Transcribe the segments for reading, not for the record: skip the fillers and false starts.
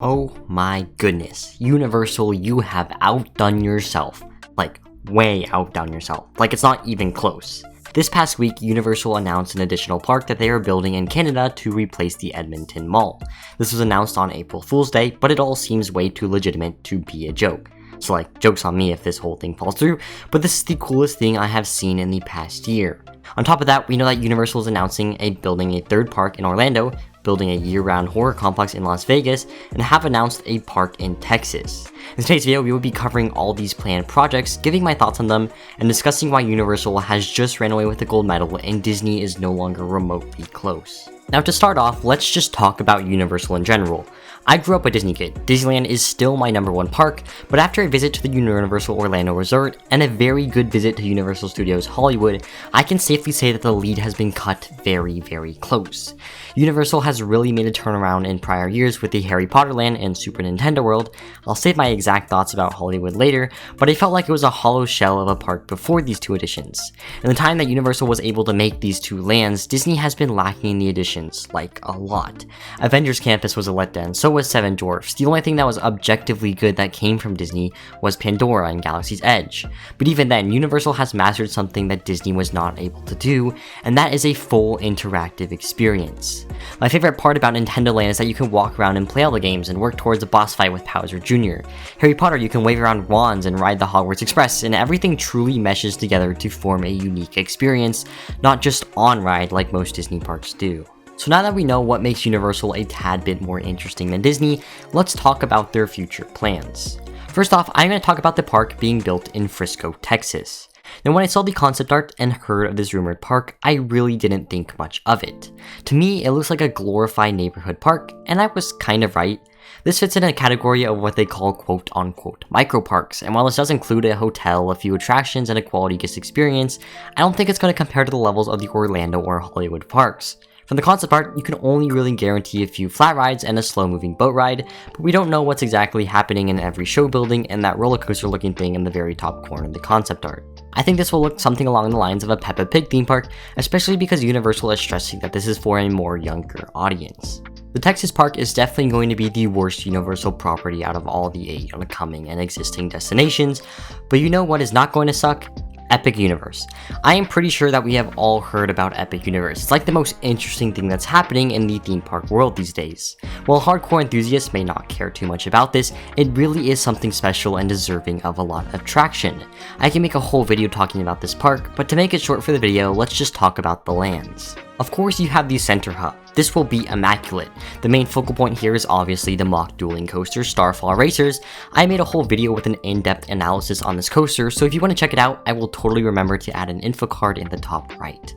Oh my goodness, Universal, you have outdone yourself. Like, way outdone yourself. Like, it's not even close. This past week, Universal announced an additional park that they are building in Canada to replace the Edmonton Mall. This was announced on April Fool's Day, but it all seems way too legitimate to be a joke. So like, joke's on me if this whole thing falls through, but this is the coolest thing I have seen in the past year. On top of that, we know that Universal is announcing building a third park in Orlando, building a year-round horror complex in Las Vegas, and have announced a park in Texas. In today's video, we will be covering all these planned projects, giving my thoughts on them, and discussing why Universal has just ran away with the gold medal and Disney is no longer remotely close. Now to start off, let's just talk about Universal in general. I grew up a Disney kid. Disneyland is still my #1 park, but after a visit to the Universal Orlando Resort and a very good visit to Universal Studios Hollywood, I can safely say that the lead has been cut very, very close. Universal has really made a turnaround in prior years with the Harry Potter Land and Super Nintendo World. I'll save my exact thoughts about Hollywood later, but I felt like it was a hollow shell of a park before these two additions. In the time that Universal was able to make these two lands, Disney has been lacking in the additions, like a lot. Avengers Campus was a letdown, so was Seven Dwarfs. The only thing that was objectively good that came from Disney was Pandora and Galaxy's Edge. But even then, Universal has mastered something that Disney was not able to do, and that is a full interactive experience. My favorite part about Nintendo Land is that you can walk around and play all the games and work towards a boss fight with Bowser Jr. Harry Potter, you can wave around wands and ride the Hogwarts Express, and everything truly meshes together to form a unique experience, not just on-ride like most Disney parks do. So now that we know what makes Universal a tad bit more interesting than Disney, let's talk about their future plans. First off, I'm going to talk about the park being built in Frisco, Texas. Now when I saw the concept art and heard of this rumored park, I really didn't think much of it. To me, it looks like a glorified neighborhood park, and I was kind of right. This fits in a category of what they call quote-unquote micro parks, and while this does include a hotel, a few attractions, and a quality guest experience, I don't think it's going to compare to the levels of the Orlando or Hollywood parks. From the concept art, you can only really guarantee a few flat rides and a slow-moving boat ride, but we don't know what's exactly happening in every show building and that roller coaster looking thing in the very top corner of the concept art. I think this will look something along the lines of a Peppa Pig theme park, especially because Universal is stressing that this is for a more younger audience. The Texas park is definitely going to be the worst Universal property out of all the 8 upcoming and existing destinations, but you know what is not going to suck? Epic Universe. I am pretty sure that we have all heard about Epic Universe. It's like the most interesting thing that's happening in the theme park world these days. While hardcore enthusiasts may not care too much about this, it really is something special and deserving of a lot of traction. I can make a whole video talking about this park, but to make it short for the video, let's just talk about the lands. Of course, you have the center hub. This will be immaculate. The main focal point here is obviously the mock dueling coaster Starfall Racers. I made a whole video with an in-depth analysis on this coaster, so if you want to check it out, I will totally remember to add an info card in the top right.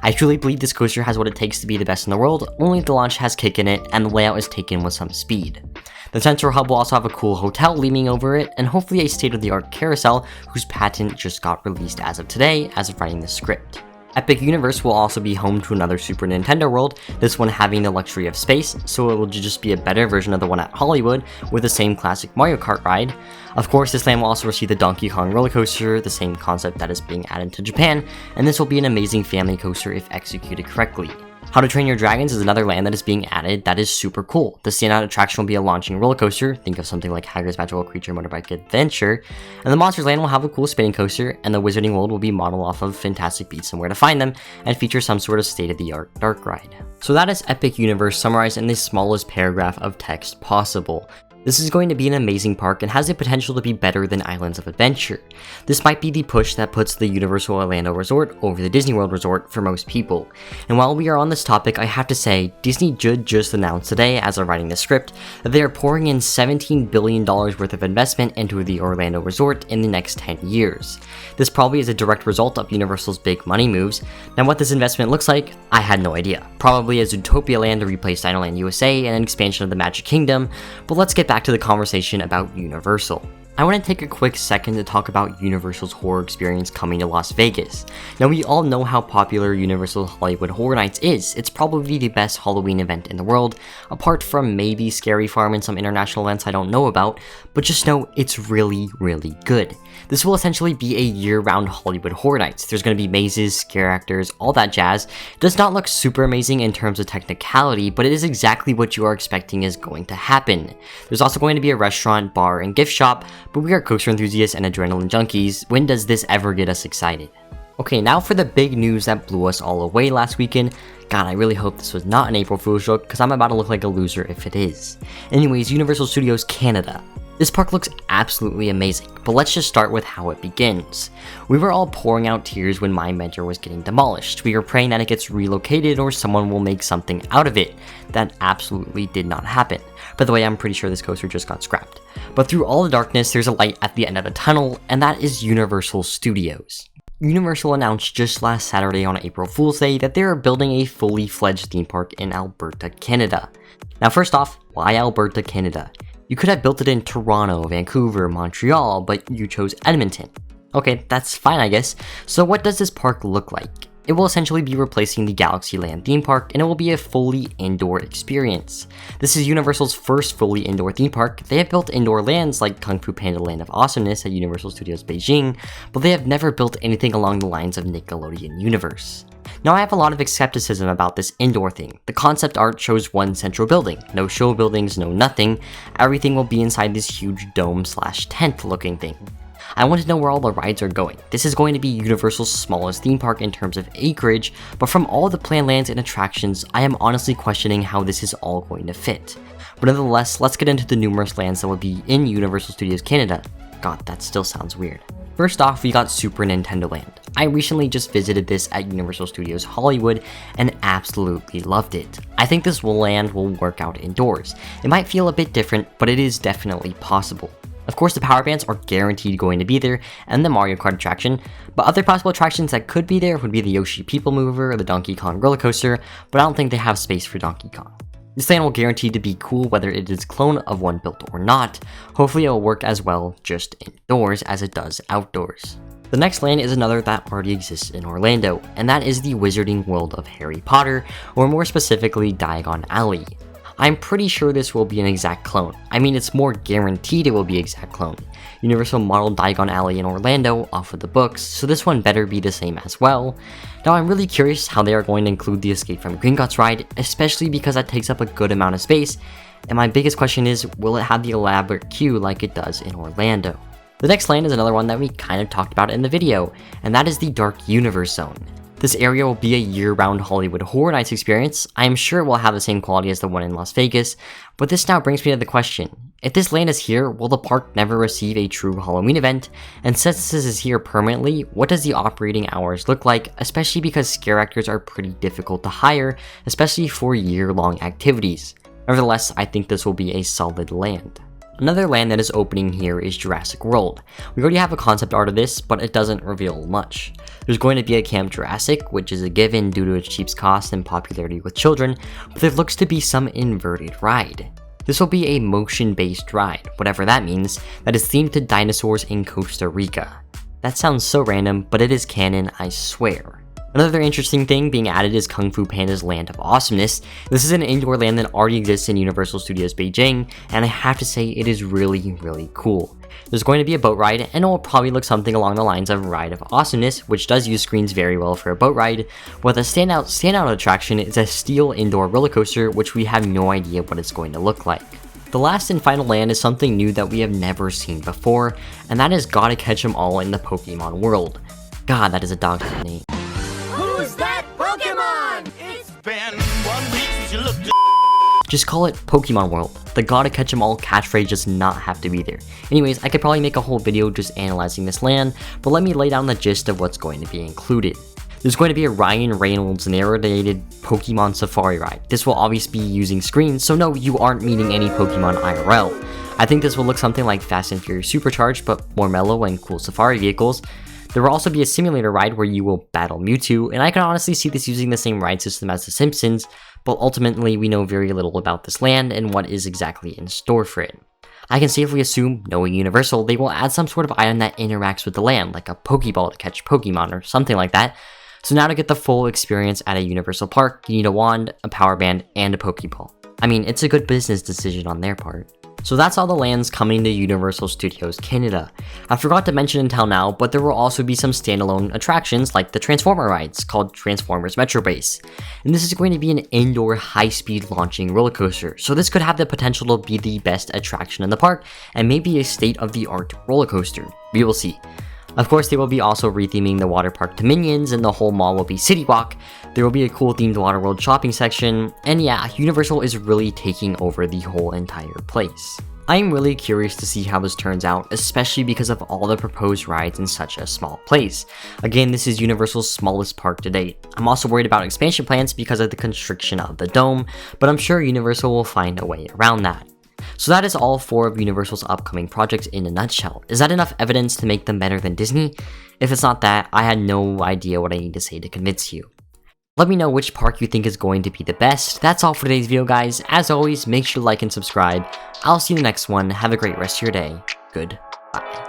I truly believe this coaster has what it takes to be the best in the world, only the launch has kick in it, and the layout is taken with some speed. The central hub will also have a cool hotel leaning over it, and hopefully a state-of-the-art carousel whose patent just got released as of today, as of writing the script. Epic Universe will also be home to another Super Nintendo World, this one having the luxury of space, so it will just be a better version of the one at Hollywood with the same classic Mario Kart ride. Of course, this land will also receive the Donkey Kong roller coaster, the same concept that is being added to Japan, and this will be an amazing family coaster if executed correctly. How to Train Your Dragons is another land that is being added that is super cool. The standout attraction will be a launching roller coaster, think of something like Hagrid's Magical Creature Motorbike Adventure, and the Monsters Land will have a cool spinning coaster, and the Wizarding World will be modeled off of Fantastic Beasts and Where to Find Them, and feature some sort of state-of-the-art dark ride. So that is Epic Universe summarized in the smallest paragraph of text possible. This is going to be an amazing park and has the potential to be better than Islands of Adventure. This might be the push that puts the Universal Orlando Resort over the Disney World Resort for most people. And while we are on this topic, I have to say, Disney just announced today, as of writing the script, that they are pouring in $17 billion worth of investment into the Orlando Resort in the next 10 years. This probably is a direct result of Universal's big money moves. Now what this investment looks like, I had no idea. Probably a Zootopia Land to replace Dinoland USA and an expansion of the Magic Kingdom, but let's get back to the conversation about Universal. I want to take a quick second to talk about Universal's horror experience coming to Las Vegas. Now, we all know how popular Universal Hollywood Horror Nights is. It's probably the best Halloween event in the world, apart from maybe Scary Farm and some international events I don't know about, but just know it's really, really good. This will essentially be a year-round Hollywood Horror Nights. There's going to be mazes, scare actors, all that jazz. It does not look super amazing in terms of technicality, but it is exactly what you are expecting is going to happen. There's also going to be a restaurant, bar, and gift shop, but we are coaster enthusiasts and adrenaline junkies. When does this ever get us excited? Okay, now for the big news that blew us all away last weekend. God, I really hope this was not an April Fool's joke, because I'm about to look like a loser if it is. Anyways, Universal Studios Canada. This park looks absolutely amazing, but let's just start with how it begins. We were all pouring out tears when my mentor was getting demolished. We were praying that it gets relocated or someone will make something out of it. That absolutely did not happen. By the way, I'm pretty sure this coaster just got scrapped. But through all the darkness, there's a light at the end of the tunnel, and that is Universal Studios. Universal announced just last Saturday on April Fool's Day that they are building a fully fledged theme park in Alberta, Canada. Now first off, why Alberta, Canada? You could have built it in Toronto, Vancouver, Montreal, but you chose Edmonton. Okay, that's fine I guess. So what does this park look like? It will essentially be replacing the Galaxyland theme park, and it will be a fully indoor experience. This is Universal's first fully indoor theme park. They have built indoor lands like Kung Fu Panda Land of Awesomeness at Universal Studios Beijing, but they have never built anything along the lines of Nickelodeon Universe. Now I have a lot of skepticism about this indoor thing. The concept art shows one central building, no show buildings, no nothing. Everything will be inside this huge dome/tent looking thing. I want to know where all the rides are going. This is going to be Universal's smallest theme park in terms of acreage, but from all the planned lands and attractions, I am honestly questioning how this is all going to fit. But nonetheless, let's get into the numerous lands that will be in Universal Studios Canada. God, that still sounds weird. First off, we got Super Nintendo Land. I recently just visited this at Universal Studios Hollywood and absolutely loved it. I think this land will work out indoors. It might feel a bit different, but it is definitely possible. Of course, the power bands are guaranteed going to be there, and the Mario Kart attraction, but other possible attractions that could be there would be the Yoshi People Mover or the Donkey Kong roller coaster, but I don't think they have space for Donkey Kong. This land will guarantee to be cool whether it is a clone of one built or not. Hopefully it will work as well just indoors as it does outdoors. The next land is another that already exists in Orlando, and that is the Wizarding World of Harry Potter, or more specifically Diagon Alley. I'm pretty sure this will be an exact clone. I mean, it's more guaranteed it will be exact clone. Universal modeled Diagon Alley in Orlando off of the books, so this one better be the same as well. Now I'm really curious how they are going to include the Escape from Gringotts ride, especially because that takes up a good amount of space, and my biggest question is, will it have the elaborate queue like it does in Orlando? The next land is another one that we kind of talked about in the video, and that is the Dark Universe Zone. This area will be a year-round Hollywood Horror Nights experience. I am sure it will have the same quality as the one in Las Vegas, but this now brings me to the question. If this land is here, will the park never receive a true Halloween event? And since this is here permanently, what does the operating hours look like, especially because scare actors are pretty difficult to hire, especially for year-long activities? Nevertheless, I think this will be a solid land. Another land that is opening here is Jurassic World. We already have a concept art of this, but it doesn't reveal much. There's going to be a Camp Jurassic, which is a given due to its cheap cost and popularity with children, but there looks to be some inverted ride. This will be a motion-based ride, whatever that means, that is themed to dinosaurs in Costa Rica. That sounds so random, but it is canon, I swear. Another interesting thing being added is Kung Fu Panda's Land of Awesomeness. This is an indoor land that already exists in Universal Studios Beijing, and I have to say it is really, really cool. There's going to be a boat ride, and it will probably look something along the lines of Ride of Awesomeness, which does use screens very well for a boat ride, while the standout attraction is a steel indoor roller coaster, which we have no idea what it's going to look like. The last and final land is something new that we have never seen before, and that is Gotta Catch 'Em All in the Pokemon world. God, that is a dog's name. Just call it Pokemon World. The Gotta Catch 'Em All catchphrase does not have to be there. Anyways, I could probably make a whole video just analyzing this land, but let me lay down the gist of what's going to be included. There's going to be a Ryan Reynolds narrated Pokemon Safari ride. This will obviously be using screens, so no, you aren't meeting any Pokemon IRL. I think this will look something like Fast and Furious Supercharged, but more mellow and cool safari vehicles. There will also be a simulator ride where you will battle Mewtwo, and I can honestly see this using the same ride system as The Simpsons, but ultimately we know very little about this land and what is exactly in store for it. I can safely assume, knowing Universal, they will add some sort of item that interacts with the land, like a Pokeball to catch Pokemon or something like that. So now to get the full experience at a Universal Park, you need a wand, a power band, and a Pokeball. I mean, it's a good business decision on their part. So that's all the lands coming to Universal Studios Canada. I forgot to mention until now, but there will also be some standalone attractions like the Transformer rides called Transformers Metro Base. And this is going to be an indoor high-speed launching roller coaster, so this could have the potential to be the best attraction in the park and maybe a state-of-the-art roller coaster. We will see. Of course, they will be also retheming the water park to Minions, and the whole mall will be City Walk. There will be a cool themed Waterworld shopping section, and yeah, Universal is really taking over the whole entire place. I am really curious to see how this turns out, especially because of all the proposed rides in such a small place. Again, this is Universal's smallest park to date. I'm also worried about expansion plans because of the constriction of the dome, but I'm sure Universal will find a way around that. So that is all 4 of Universal's upcoming projects in a nutshell. Is that enough evidence to make them better than Disney? If it's not that, I had no idea what I need to say to convince you. Let me know which park you think is going to be the best. That's all for today's video, guys. As always, make sure to like and subscribe. I'll see you in the next one. Have a great rest of your day. Goodbye.